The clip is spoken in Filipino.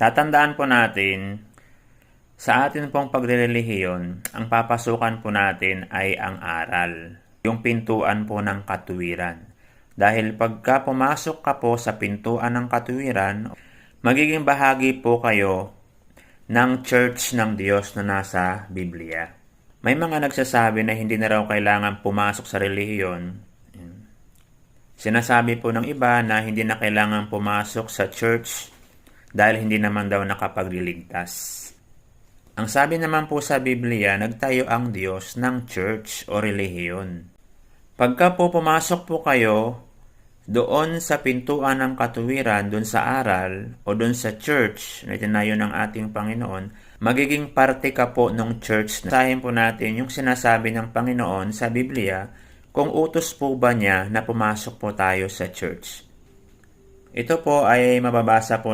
Tatandaan po natin, sa atin pong pagrelihiyon, ang papasukan po natin ay ang aral, yung pintuan po ng katuwiran. Dahil pagka pumasok ka po sa pintuan ng katuwiran, magiging bahagi po kayo ng church ng Diyos na nasa Biblia. May mga nagsasabi na hindi na raw kailangan pumasok sa relihiyon. Sinasabi po ng iba na hindi na kailangan pumasok sa church dahil hindi naman daw nakapagliligtas. Ang sabi naman po sa Biblia, nagtayo ang Diyos ng church o relihiyon. Pagka po pumasok po kayo doon sa pintuan ng katuwiran, doon sa aral o doon sa church na itinayo ng ating Panginoon, magiging parte ka po ng church. Sahin po natin yung sinasabi ng Panginoon sa Biblia kung utos po ba niya na pumasok po tayo sa church. Ito po ay mababasa po